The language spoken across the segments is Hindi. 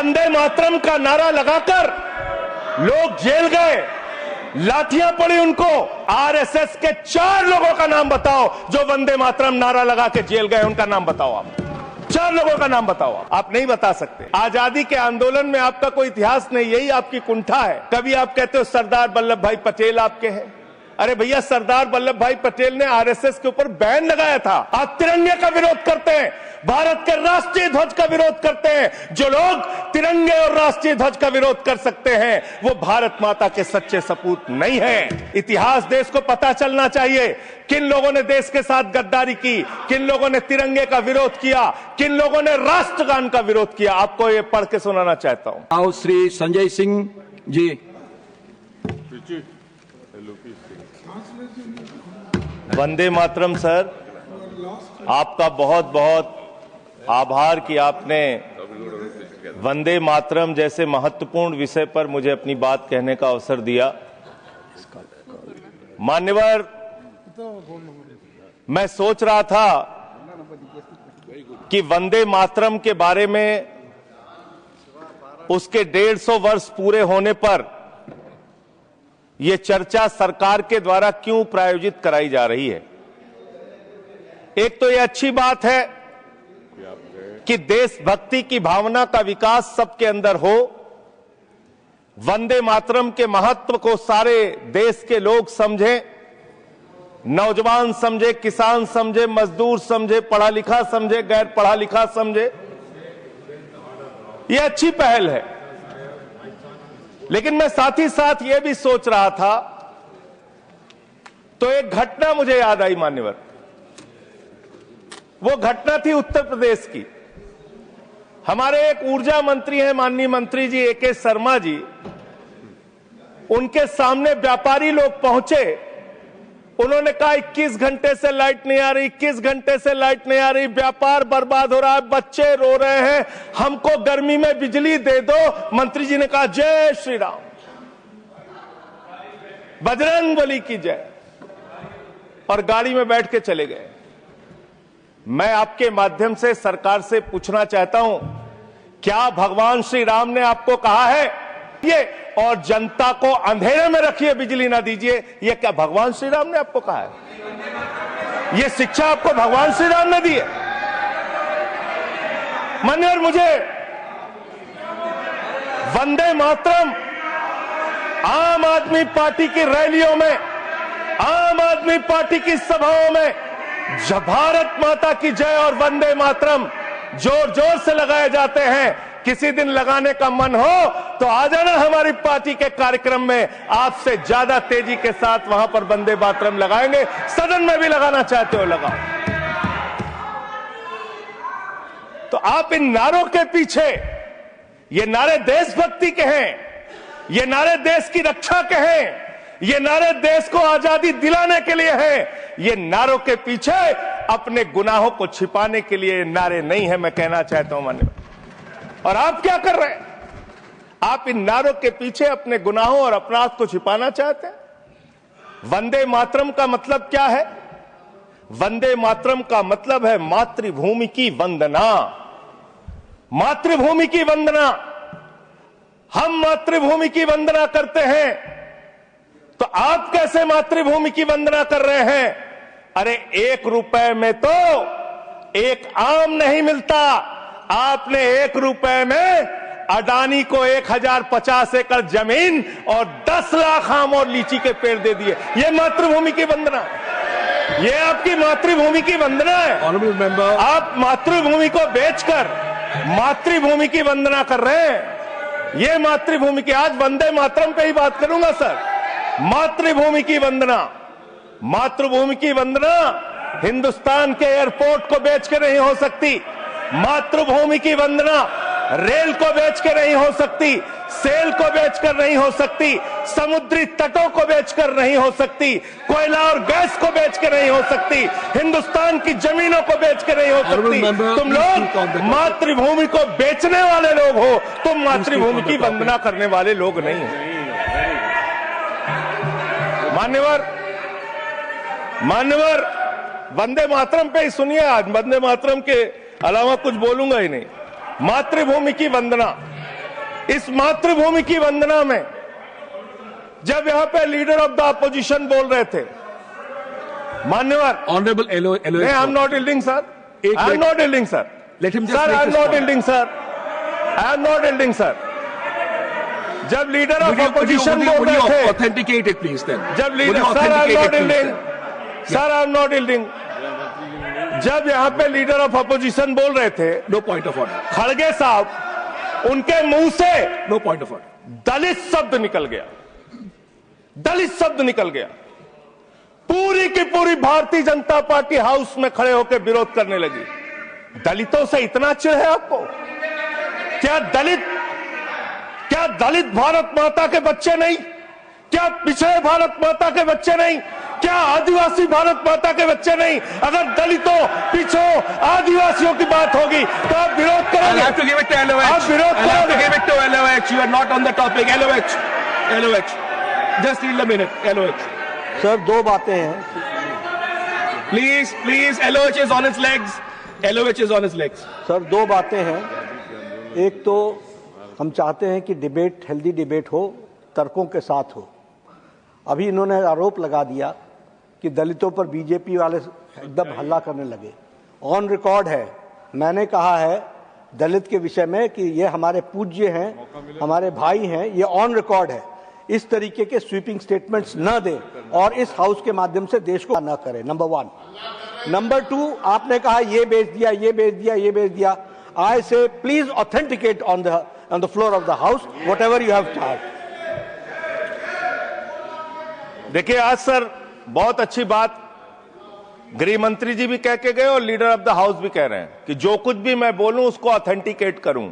वंदे मातरम का नारा लगाकर लोग जेल गए, लाठियां पड़ी उनको। आरएसएस के 4 लोगों का नाम बताओ जो वंदे मातरम नारा लगा के जेल गए, उनका नाम बताओ आप। 4 लोगों का नाम बताओ आप नहीं बता सकते। आजादी के आंदोलन में आपका कोई इतिहास नहीं, यही आपकी कुंठा है। कभी आप कहते हो सरदार वल्लभ भाई पटेल आपके हैं। अरे भैया, सरदार वल्लभ भाई पटेल ने आरएसएस के ऊपर बैन लगाया था। आप तिरंगे का विरोध करते हैं, भारत के राष्ट्रीय ध्वज का विरोध करते हैं। जो लोग तिरंगे और राष्ट्रीय ध्वज का विरोध कर सकते हैं वो भारत माता के सच्चे सपूत नहीं है। इतिहास देश को पता चलना चाहिए, किन लोगों ने देश के साथ गद्दारी की, किन लोगों ने तिरंगे का विरोध किया, किन लोगों ने राष्ट्रगान का विरोध किया। आपको ये पढ़ के सुनाना चाहता हूं। आओ श्री संजय सिंह जी। वंदे मातरम सर, आपका बहुत बहुत आभार कि आपने वंदे मातरम जैसे महत्वपूर्ण विषय पर मुझे अपनी बात कहने का अवसर दिया। मान्यवर, मैं सोच रहा था कि वंदे मातरम के बारे में उसके 150 वर्ष पूरे होने पर यह चर्चा सरकार के द्वारा क्यों प्रायोजित कराई जा रही है। एक तो यह अच्छी बात है कि देशभक्ति की भावना का विकास सबके अंदर हो। वंदे मातरम के महत्व को सारे देश के लोग समझें, नौजवान समझे, किसान समझे, मजदूर समझे, पढ़ा लिखा समझे, गैर पढ़ा लिखा समझे। यह अच्छी पहल है। लेकिन मैं साथ ही साथ यह भी सोच रहा था तो एक घटना मुझे याद आई मान्यवर। वो घटना थी उत्तर प्रदेश की। हमारे एक ऊर्जा मंत्री हैं, माननीय मंत्री जी ए.के. शर्मा जी। उनके सामने व्यापारी लोग पहुंचे। उन्होंने कहा 21 घंटे से लाइट नहीं आ रही, 21 घंटे से लाइट नहीं आ रही, व्यापार बर्बाद हो रहा है, बच्चे रो रहे हैं, हमको गर्मी में बिजली दे दो। मंत्री जी ने कहा जय श्री राम, बजरंगबली की जय, और गाड़ी में बैठ के चले गए। मैं आपके माध्यम से सरकार से पूछना चाहता हूं, क्या भगवान श्री राम ने आपको कहा है ये और जनता को अंधेरे में रखिए, बिजली ना दीजिए? ये क्या भगवान श्री राम ने आपको कहा है? ये शिक्षा आपको भगवान श्री राम ने दी है? मान्यवर, मुझे वंदे मातरम आम आदमी पार्टी की रैलियों में, आम आदमी पार्टी की सभाओं में जब भारत माता की जय और वंदे मातरम जोर जोर से लगाए जाते हैं। किसी दिन लगाने का मन हो तो आ जाना हमारी पार्टी के कार्यक्रम में, आपसे ज्यादा तेजी के साथ वहां पर वंदे मातरम लगाएंगे। सदन में भी लगाना चाहते हो लगाओ। तो आप इन नारों के पीछे, ये नारे देशभक्ति के हैं, ये नारे देश की रक्षा के हैं, ये नारे देश को आजादी दिलाने के लिए हैं। ये नारों के पीछे अपने गुनाहों को छिपाने के लिए नारे नहीं है, मैं कहना चाहता हूं मान्यवर। और आप क्या कर रहे हैं? आप इन नारों के पीछे अपने गुनाहों और अपराध को छिपाना चाहते हैं। वंदे मातरम का मतलब क्या है? वंदे मातरम का मतलब है मातृभूमि की वंदना। मातृभूमि की वंदना। हम मातृभूमि की वंदना करते हैं, तो आप कैसे मातृभूमि की वंदना कर रहे हैं? अरे 1 रुपए में तो एक आम नहीं मिलता। आपने 1 रुपए में अडानी को 1050 एकड़ जमीन और 10 लाख आम और लीची के पेड़ दे दिए। ये मातृभूमि की वंदना, ये आपकी मातृभूमि की वंदना है। आप मातृभूमि को बेचकर मातृभूमि की वंदना कर रहे हैं। ये मातृभूमि की, आज वंदे मातरम पे ही बात करूंगा सर। मातृभूमि की वंदना, मातृभूमि की वंदना हिंदुस्तान के एयरपोर्ट को बेच के नहीं हो सकती। मातृभूमि की वंदना रेल को बेच के नहीं हो सकती, सेल को बेचकर नहीं हो सकती, समुद्री तटों को बेचकर नहीं हो सकती, कोयला और गैस को बेच के नहीं हो सकती, हिंदुस्तान की जमीनों को बेच के नहीं हो सकती। तुम लोग मातृभूमि को बेचने वाले लोग हो, तुम मातृभूमि की वंदना करने वाले लोग नहीं हो। मान्यवर, वंदे मातरम पे ही सुनिए। आज वंदे मातरम के अलावा कुछ बोलूंगा ही नहीं। मातृभूमि की वंदना, इस मातृभूमि की वंदना में जब यहां पे लीडर ऑफ द अपोजिशन बोल रहे थे, मान्यवर, honourable I am not yielding sir, I am not yielding sir, sir I am not yielding sir, I am not yielding sir. जब लीडर ऑफ अपोजिशन बोल रहे थे, ऑथेंटिकेट इट प्लीज देन, जब leader, sir I am not yielding, sir I am not yielding. जब यहां पे लीडर ऑफ अपोजिशन बोल रहे थे, नो पॉइंट ऑफ ऑर्डर, खड़गे साहब, उनके मुंह से नो पॉइंट ऑफ ऑर्डर, दलित शब्द निकल गया, दलित शब्द निकल गया। पूरी की पूरी भारतीय जनता पार्टी हाउस में खड़े होकर विरोध करने लगी। दलितों से इतना चिढ़ है आपको? क्या दलित भारत माता के बच्चे नहीं? क्या पिछड़े भारत माता के बच्चे नहीं? क्या आदिवासी भारत माता के बच्चे नहीं? अगर दलितों, पिछड़ों, आदिवासियों की बात होगी तो आप विरोध करोगे? आप विरोध करोगे? You are not on the topic. LOH. Just yield a minute. LOH. Sir, दो बातें हैं। Please. LOH is on its legs. LOH is on its legs. Sir, दो बातें हैं। एक तो हम चाहते हैं कि डिबेट, हेल्दी डिबेट हो, तर्कों के साथ हो। अभी इन्होंने आरोप लगा दिया कि दलितों पर बीजेपी वाले एकदम हल्ला करने लगे। ऑन रिकॉर्ड है, मैंने कहा है दलित के विषय में कि ये हमारे पूज्य हैं, हमारे भाई हैं, ये ऑन रिकॉर्ड है। इस तरीके के स्वीपिंग स्टेटमेंट्स न दें और इस हाउस के माध्यम से देश को न करें, नंबर 1। नंबर 2, आपने कहा ये बेच दिया, ये बेच दिया, ये बेच दिया। आई से please authenticate on the floor of the house whatever you have charge. देखिए, आज सर बहुत अच्छी बात गृह मंत्री जी भी कह के गए और लीडर ऑफ द हाउस भी कह रहे हैं कि जो कुछ भी मैं बोलूं उसको ऑथेंटिकेट करूं।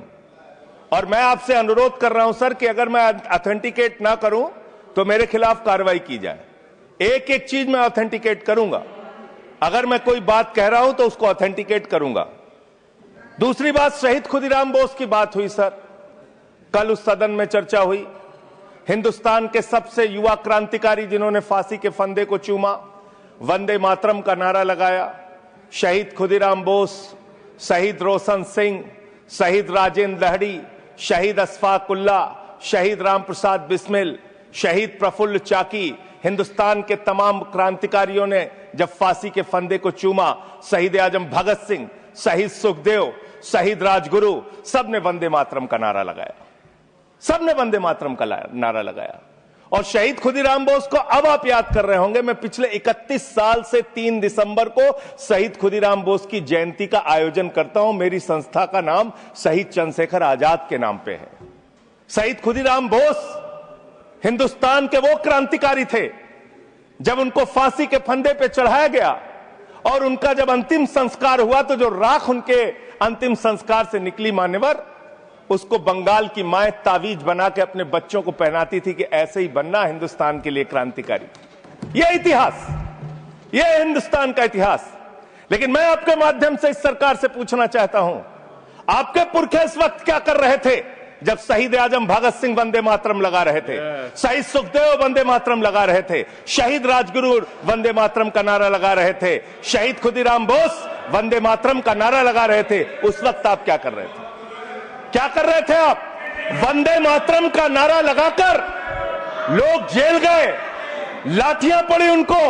और मैं आपसे अनुरोध कर रहा हूं सर कि अगर मैं ऑथेंटिकेट ना करूं तो मेरे खिलाफ कार्रवाई की जाए। एक एक चीज मैं ऑथेंटिकेट करूंगा। अगर मैं कोई बात कह रहा हूं तो उसको ऑथेंटिकेट करूंगा। दूसरी बात, शहीद खुदीराम बोस की बात हुई सर, कल उस सदन में चर्चा हुई। हिंदुस्तान के सबसे युवा क्रांतिकारी जिन्होंने फांसी के फंदे को चूमा, वंदे मातरम का नारा लगाया। शहीद खुदीराम बोस, शहीद रोशन सिंह, शहीद राजेंद्र लहड़ी, शहीद अशफाक उल्ला, शहीद राम प्रसाद बिस्मिल, शहीद प्रफुल्ल चाकी, हिंदुस्तान के तमाम क्रांतिकारियों ने जब फांसी के फंदे को चूमा, शहीद आजम भगत सिंह, शहीद सुखदेव, शहीद राजगुरु, सबने वंदे मातरम का नारा लगाया, सबने वंदे मातरम का नारा लगाया। और शहीद खुदीराम बोस को अब आप याद कर रहे होंगे, मैं पिछले 31 साल से 3 दिसंबर को शहीद खुदीराम बोस की जयंती का आयोजन करता हूं। मेरी संस्था का नाम शहीद चंद्रशेखर आजाद के नाम पे है। शहीद खुदीराम बोस हिंदुस्तान के वो क्रांतिकारी थे, जब उनको फांसी के फंदे पे चढ़ाया गया और उनका जब अंतिम संस्कार हुआ तो जो राख उनके अंतिम संस्कार से निकली, मान्यवर, उसको बंगाल की माए तावीज बना के अपने बच्चों को पहनाती थी कि ऐसे ही बनना हिंदुस्तान के लिए क्रांतिकारी। यह इतिहास, यह हिंदुस्तान का इतिहास। लेकिन मैं आपके माध्यम से इस सरकार से पूछना चाहता हूं, आपके पुरखे इस वक्त क्या कर रहे थे जब शहीद आजम भगत सिंह वंदे मातरम लगा रहे थे, शहीद सुखदेव वंदे मातरम लगा रहे थे, शहीद राजगुरु वंदे मातरम का नारा लगा रहे थे, शहीद खुदीराम बोस वंदे मातरम का नारा लगा रहे थे? उस वक्त आप क्या कर रहे थे? क्या कर रहे थे आप? वंदे मातरम का नारा लगाकर लोग जेल गए, लाठियां पड़ी उनको।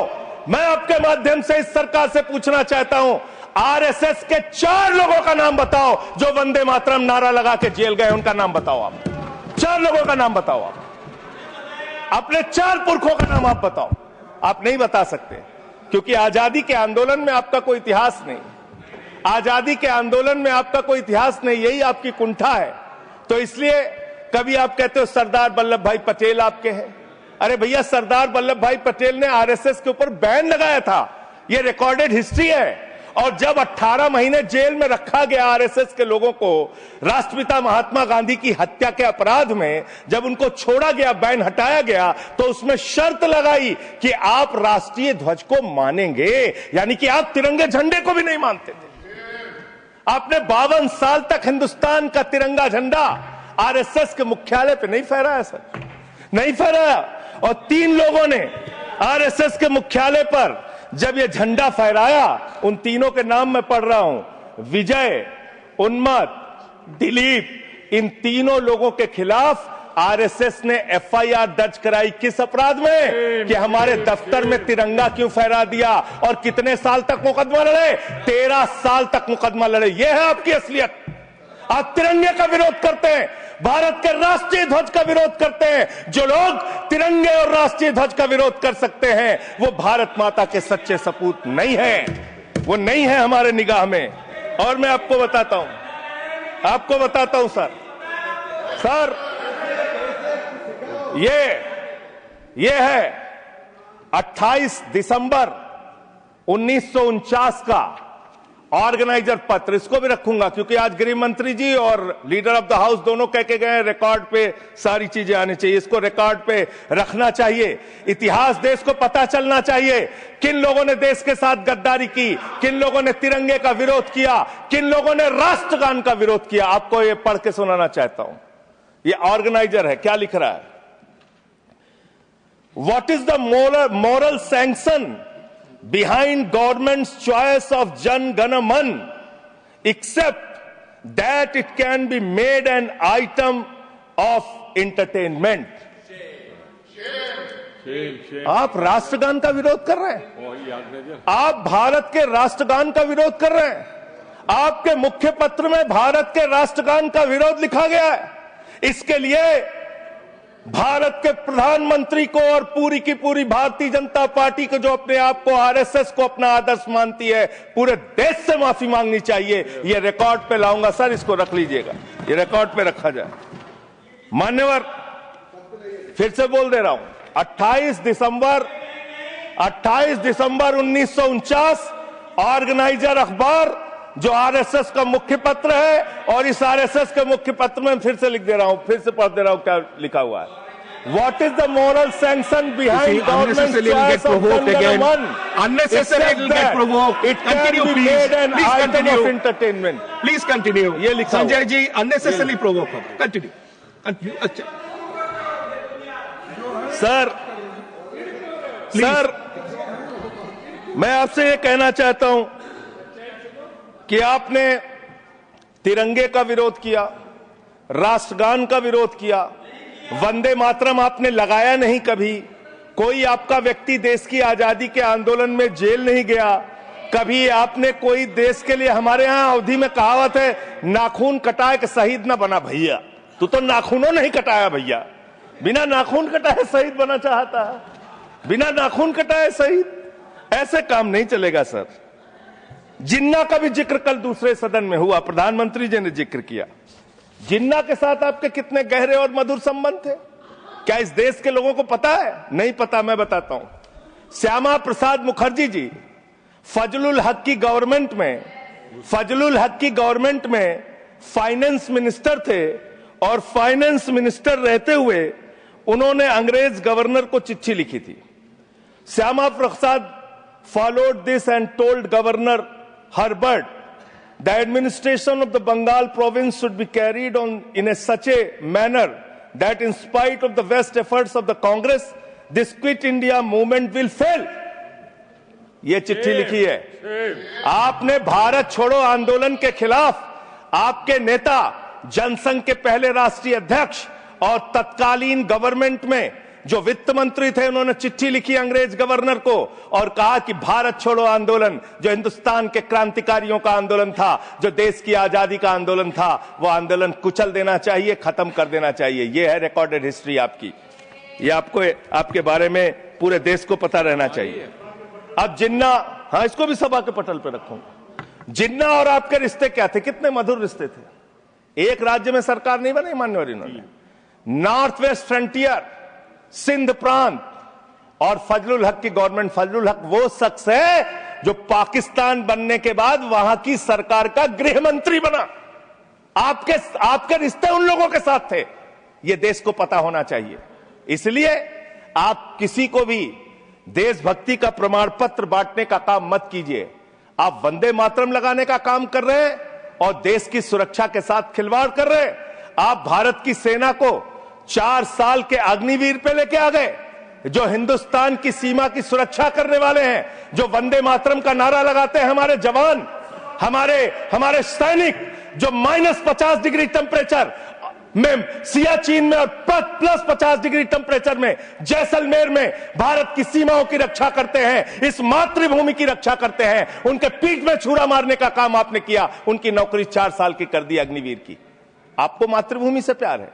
मैं आपके माध्यम से इस सरकार से पूछना चाहता हूं, आरएसएस के 4 लोगों का नाम बताओ जो वंदे मातरम नारा लगा के जेल गए, उनका नाम बताओ आप। 4 लोगों का नाम बताओ आप, अपने 4 पुरखों का नाम आप बताओ। आप नहीं बता सकते क्योंकि आजादी के आंदोलन में आपका कोई इतिहास नहीं, आजादी के आंदोलन में आपका कोई इतिहास नहीं, यही आपकी कुंठा है। तो इसलिए कभी आप कहते हो सरदार वल्लभ भाई पटेल आपके हैं। अरे भैया, सरदार वल्लभ भाई पटेल ने आरएसएस के ऊपर बैन लगाया था, यह रिकॉर्डेड हिस्ट्री है। और जब 18 महीने जेल में रखा गया आरएसएस के लोगों को राष्ट्रपिता महात्मा गांधी की हत्या के अपराध में, जब उनको छोड़ा गया, बैन हटाया गया, तो उसमें शर्त लगाई कि आप राष्ट्रीय ध्वज को मानेंगे, यानी कि आप तिरंगे झंडे को भी नहीं मानते थे। आपने 52 साल तक हिंदुस्तान का तिरंगा झंडा आरएसएस के मुख्यालय पे नहीं फहराया सर, नहीं फहराया। और 3 लोगों ने आरएसएस के मुख्यालय पर जब ये झंडा फहराया, उन तीनों के नाम मैं पढ़ रहा हूं, विजय, उन्मत, दिलीप, इन तीनों लोगों के खिलाफ आरएसएस ने एफआईआर दर्ज कराई। किस अपराध में? कि हमारे दफ्तर में तिरंगा क्यों फहरा दिया। और कितने साल तक मुकदमा लड़े? 13 साल तक मुकदमा लड़े। यह है आपकी असलियत। आप तिरंगे का विरोध करते हैं, भारत के राष्ट्रीय ध्वज का विरोध करते हैं। जो लोग तिरंगे और राष्ट्रीय ध्वज का विरोध कर सकते हैं वो भारत माता के सच्चे सपूत नहीं है, वो नहीं है हमारे निगाह में। और मैं आपको बताता हूं सर ये है 28 दिसंबर 1949 का ऑर्गेनाइजर पत्र। इसको भी रखूंगा क्योंकि आज गृह मंत्री जी और लीडर ऑफ द हाउस दोनों कह के गए रिकॉर्ड पे सारी चीजें आनी चाहिए। इसको रिकॉर्ड पे रखना चाहिए। इतिहास देश को पता चलना चाहिए किन लोगों ने देश के साथ गद्दारी की, किन लोगों ने तिरंगे का विरोध किया, किन लोगों ने राष्ट्रगान का विरोध किया। आपको ये पढ़ के सुनाना चाहता हूं। ये ऑर्गेनाइजर है, क्या लिख रहा है? What is the moral sanction behind government's choice of Jan Gana Man, except that it can be made an item of entertainment? आप राष्ट्रगान का विरोध कर रहे हैं, आप भारत के राष्ट्रगान का विरोध कर रहे हैं। आपके मुख्य पत्र में भारत के राष्ट्रगान का विरोध लिखा गया है। इसके लिए भारत के प्रधानमंत्री को और पूरी की पूरी भारतीय जनता पार्टी को, जो अपने आप को आरएसएस को अपना आदर्श मानती है, पूरे देश से माफी मांगनी चाहिए। ये रिकॉर्ड पे लाऊंगा सर, इसको रख लीजिएगा, ये रिकॉर्ड पे रखा जाए। मान्यवर, फिर से बोल दे रहा हूं, 28 दिसंबर 1949 ऑर्गेनाइजर अखबार जो आरएसएस का मुख्य पत्र है, और इस आरएसएस के मुख्य पत्र में फिर से लिख दे रहा हूं, फिर से पढ़ दे रहा हूं क्या लिखा हुआ है। What is the moral sanction behind government's choice of Jan Gana Man? Unnecessary it will get provoked. It can Continue, be please. made an Please item continue. of entertainment. Please continue. ये लिखा हुआ। Sanjay ji unnecessarily provoke. Continue. Continue. अच्छा। सर, मैं आपसे ये कहना चाहता हूं कि आपने तिरंगे का विरोध किया, राष्ट्रगान का विरोध किया, वंदे मातरम आपने लगाया नहीं कभी। कोई आपका व्यक्ति देश की आजादी के आंदोलन में जेल नहीं गया। कभी आपने कोई देश के लिए, हमारे यहां अवधि में कहावत है, नाखून कटाए कि शहीद ना बना भैया। तू तो नाखूनों नहीं कटाया भैया, बिना नाखून कटाए शहीद बना चाहता है, बिना नाखून कटाए शहीद। ऐसे काम नहीं चलेगा सर। जिन्ना का भी जिक्र कल दूसरे सदन में हुआ, प्रधानमंत्री जी ने जिक्र किया। जिन्ना के साथ आपके कितने गहरे और मधुर संबंध थे, क्या इस देश के लोगों को पता है? नहीं पता, मैं बताता हूं। श्यामा प्रसाद मुखर्जी जी फजलुल हक की गवर्नमेंट में फाइनेंस मिनिस्टर थे, और फाइनेंस मिनिस्टर रहते हुए उन्होंने अंग्रेज गवर्नर को चिट्ठी लिखी थी। Shyama Prasad followed this and told Governor Herbert the administration of the Bengal province should be carried on in such a manner that in spite of the best efforts of the Congress, this Quit India movement will fail. ये चिट्ठी लिखी है। आपने भारत छोड़ो आंदोलन के खिलाफ आपके नेता, जनसंघ के पहले राष्ट्रीय अध्यक्ष और तत्कालीन गवर्नमेंट में जो वित्त मंत्री थे, उन्होंने चिट्ठी लिखी अंग्रेज गवर्नर को और कहा कि भारत छोड़ो आंदोलन, जो हिंदुस्तान के क्रांतिकारियों का आंदोलन था, जो देश की आजादी का आंदोलन था, वो आंदोलन कुचल देना चाहिए, खत्म कर देना चाहिए। ये है रिकॉर्डेड हिस्ट्री आपकी। ये आपको, आपके बारे में पूरे देश को पता रहना चाहिए। अब जिन्ना, हाँ, इसको भी सभा के पटल पर रखूंगा। जिन्ना और आपके रिश्ते क्या थे? कितने मधुर रिश्ते थे। एक राज्य में सरकार नहीं बनाई मान्यवर इन्होंने। नॉर्थ वेस्ट फ्रंटियर, सिंध प्रांत और फजलुल हक की गवर्नमेंट। फजलुल हक वो शख्स है जो पाकिस्तान बनने के बाद वहां की सरकार का गृह मंत्री बना। आपके रिश्ते उन लोगों के साथ थे, ये देश को पता होना चाहिए। इसलिए आप किसी को भी देशभक्ति का प्रमाण पत्र बांटने का काम मत कीजिए। आप वंदे मातरम लगाने का काम कर रहे हैं और देश की सुरक्षा के साथ खिलवाड़ कर रहे हैं। आप भारत की सेना को 4 साल के अग्निवीर पे लेके आ गए, जो हिंदुस्तान की सीमा की सुरक्षा करने वाले हैं, जो वंदे मातरम का नारा लगाते हैं हमारे जवान, हमारे सैनिक, जो -50 डिग्री टेम्परेचर में सियाचिन में और प्लस 50 डिग्री टेम्परेचर में जैसलमेर में भारत की सीमाओं की रक्षा करते हैं, इस मातृभूमि की रक्षा करते हैं। उनके पीठ में छुरा मारने का काम आपने किया, उनकी नौकरी 4 साल की कर दी अग्निवीर की। आपको मातृभूमि से प्यार है,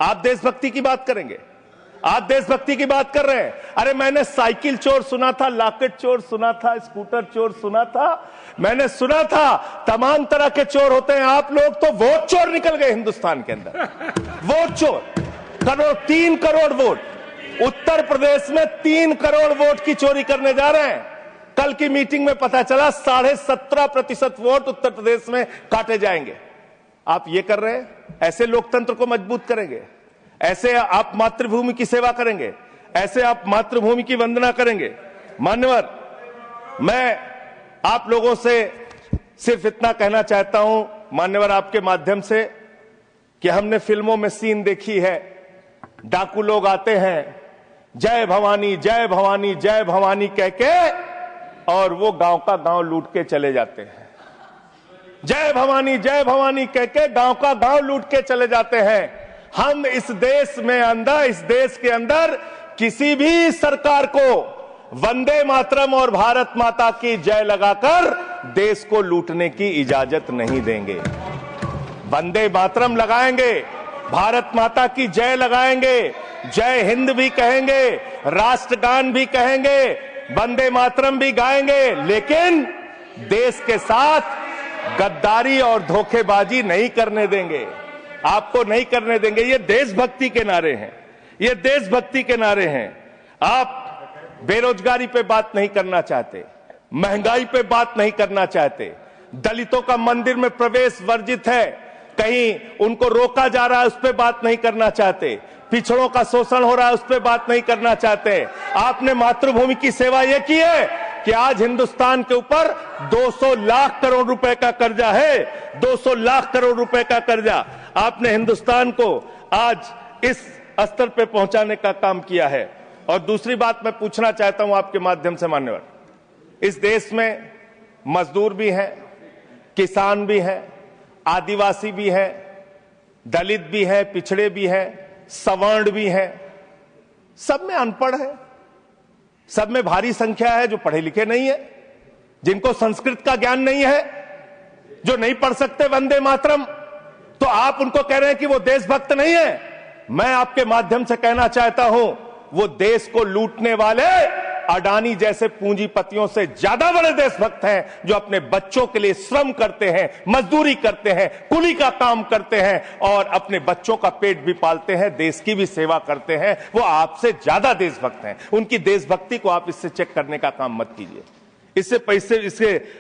आप देशभक्ति की बात करेंगे, आप देशभक्ति की बात कर रहे हैं। अरे मैंने साइकिल चोर सुना था, लॉकेट चोर सुना था, स्कूटर चोर सुना था, मैंने सुना था तमाम तरह के चोर होते हैं। आप लोग तो वोट चोर निकल गए हिंदुस्तान के अंदर, वोट चोर। 3 करोड़ वोट उत्तर प्रदेश में 3 करोड़ वोट की चोरी करने जा रहे हैं। कल की मीटिंग में पता चला 17.5% वोट उत्तर प्रदेश में काटे जाएंगे। आप ये कर रहे हैं, ऐसे लोकतंत्र को मजबूत करेंगे? ऐसे आप मातृभूमि की सेवा करेंगे? ऐसे आप मातृभूमि की वंदना करेंगे? मान्यवर, मैं आप लोगों से सिर्फ इतना कहना चाहता हूं मान्यवर आपके माध्यम से कि हमने फिल्मों में सीन देखी है, डाकू लोग आते हैं जय भवानी जय भवानी जय भवानी कह के, और वो गांव का गांव लूट के चले जाते हैं। जय भवानी कह के गांव का गांव लूट के चले जाते हैं। हम इस देश के अंदर किसी भी सरकार को वंदे मातरम और भारत माता की जय लगाकर देश को लूटने की इजाजत नहीं देंगे। वंदे मातरम लगाएंगे, भारत माता की जय लगाएंगे, जय हिंद भी कहेंगे, राष्ट्रगान भी कहेंगे, वंदे मातरम भी गाएंगे, लेकिन देश के साथ गद्दारी और धोखेबाजी नहीं करने देंगे, आपको नहीं करने देंगे। ये देशभक्ति के नारे हैं, ये देशभक्ति के नारे हैं। आप बेरोजगारी पे बात नहीं करना चाहते, महंगाई पे बात नहीं करना चाहते, दलितों का मंदिर में प्रवेश वर्जित है, कहीं उनको रोका जा रहा है, उस पर बात नहीं करना चाहते, पिछड़ों का शोषण हो रहा है, उस पर बात नहीं करना चाहते। आपने मातृभूमि की सेवा यह की है कि आज हिंदुस्तान के ऊपर 200 लाख करोड़ रुपए का कर्जा है, 200 लाख करोड़ रुपए का कर्जा। आपने हिंदुस्तान को आज इस स्तर पे पहुंचाने का काम किया है। और दूसरी बात मैं पूछना चाहता हूं आपके माध्यम से मान्यवर, इस देश में मजदूर भी हैं, किसान भी हैं, आदिवासी भी हैं, दलित भी हैं, पिछड़े भी हैं, सवर्ण भी हैं, सब में अनपढ़ है, सब में भारी संख्या है जो पढ़े लिखे नहीं है, जिनको संस्कृत का ज्ञान नहीं है, जो नहीं पढ़ सकते वंदे मातरम। तो आप उनको कह रहे हैं कि वो देशभक्त नहीं है। मैं आपके माध्यम से कहना चाहता हूं, वो देश को लूटने वाले अडानी जैसे पूंजीपतियों से ज्यादा बड़े देशभक्त हैं, जो अपने बच्चों के लिए श्रम करते हैं, मजदूरी करते हैं, कुली का काम करते हैं और अपने बच्चों का पेट भी पालते हैं, देश की भी सेवा करते हैं। वो आपसे ज्यादा देशभक्त हैं। उनकी देशभक्ति को आप इससे चेक करने का काम मत कीजिए,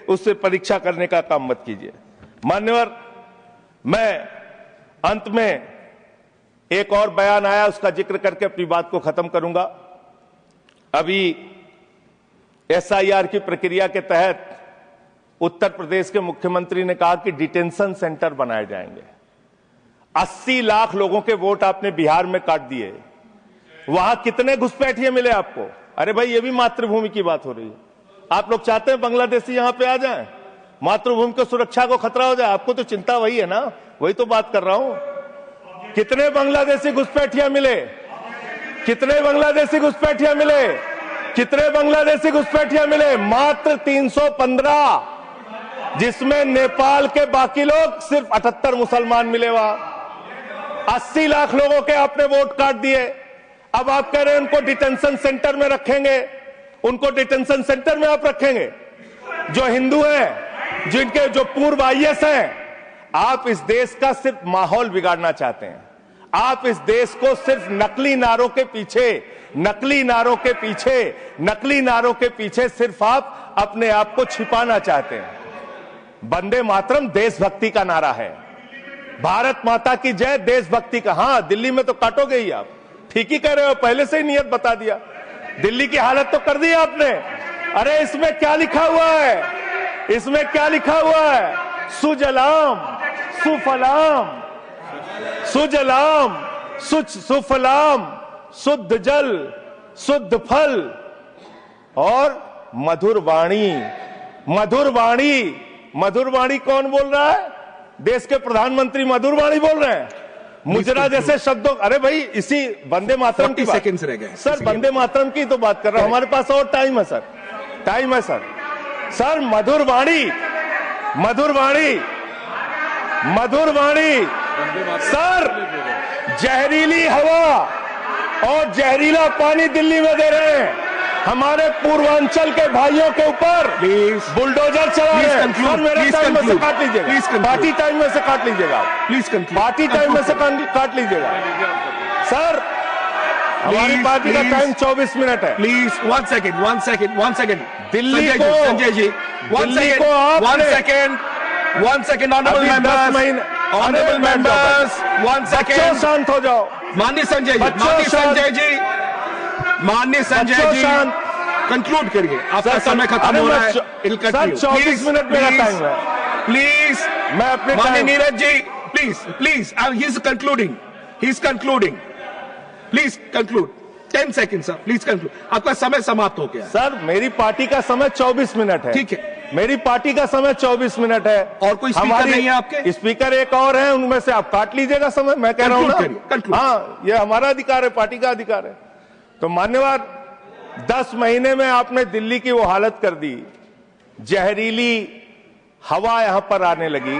उससे परीक्षा करने का काम मत कीजिए। मान्यवर, मैं अंत में एक और बयान आया, उसका जिक्र करके अपनी बात को खत्म करूंगा। अभी एसआईआर की प्रक्रिया के तहत उत्तर प्रदेश के मुख्यमंत्री ने कहा कि डिटेंशन सेंटर बनाए जाएंगे। 80 लाख लोगों के वोट आपने बिहार में काट दिए, वहां कितने घुसपैठिए मिले आपको? अरे भाई, ये भी मातृभूमि की बात हो रही है। आप लोग चाहते हैं बांग्लादेशी यहां पे आ जाएं, मातृभूमि को सुरक्षा को खतरा हो जाए? आपको तो चिंता वही है ना, वही तो बात कर रहा हूं। कितने बांग्लादेशी घुसपैठिया मिले? कितने बांग्लादेशी घुसपैठिया मिले? कितने बांग्लादेशी घुसपैठिया मिले? मात्र 315, जिसमें नेपाल के बाकी लोग सिर्फ 78 मुसलमान मिले। वहां 80 लाख लोगों के आपने वोट काट दिए। अब आप कह रहे हैं उनको डिटेंशन सेंटर में रखेंगे, उनको डिटेंशन सेंटर में आप रखेंगे जो हिंदू हैं, जिनके जो पूर्व आईएएस हैं। आप इस देश का सिर्फ माहौल बिगाड़ना चाहते हैं। आप इस देश को सिर्फ नकली नारों के पीछे सिर्फ आप अपने आप को छिपाना चाहते हैं। वंदे मातरम देशभक्ति का नारा है, भारत माता की जय देशभक्ति का। हां, दिल्ली में तो काटोगे ही आप, ठीक ही कह रहे हो, पहले से ही नियत बता दिया। दिल्ली की हालत तो कर दी आपने। अरे इसमें क्या लिखा हुआ है? इसमें क्या लिखा हुआ है? सुजलाम सुफलाम, सुजलाम सुफलाम, शुद्ध जल शुद्ध फल और मधुर वाणी। मधुर वाणी, मधुर वाणी कौन बोल रहा है? देश के प्रधानमंत्री मधुर वाणी बोल रहे हैं। मुजरा जैसे शब्दों, अरे भाई इसी वंदे मातरम की 40 सेकंड्स रह गए सर, वंदे मातरम की तो बात कर रहा हूं, हमारे पास और टाइम है सर, टाइम है सर। सर मधुर वाणी, मधुर वाणी, मधुर वाणी, सर जहरीली हवा और जहरीला पानी दिल्ली में दे रहे हैं, हमारे पूर्वांचल के भाइयों के ऊपर बुलडोजर चला रहे हैं। सर मेरे टाइम में से काट लीजिएगा, पार्टी टाइम में से काट लीजिएगा, प्लीज पार्टी टाइम में से काट लीजिएगा। सर हमारी पार्टी का टाइम 24 मिनट है। Please 1 second 1 second 1 second Delhi को, Sanjay ji 1 second 1 second 1 second honourable members 1 second शांत हो जाओ। माननीय संजय जी, माननीय संजय जी, माननीय संजय जी कंक्लूड करिए, आपका समय खत्म हो रहा है। सर 24 मिनट मेरा टाइम है, प्लीज। मैं अपने माननीय Neeraj ji please please, he is concluding, please conclude 10 second sir, please conclude, आपका समय समाप्त हो गया। सर मेरी पार्टी का समय 24 मिनट है, ठीक है, मेरी पार्टी का समय 24 मिनट है। और कोई स्पीकर नहीं है आपके? स्पीकर एक और है, उनमें से आप काट लीजिएगा समय, मैं कह रहा हूं ना। हाँ, ये हमारा अधिकार है, पार्टी का अधिकार है। तो मान्यवर 10 महीने में आपने दिल्ली की वो हालत कर दी, जहरीली हवा यहां पर आने लगी।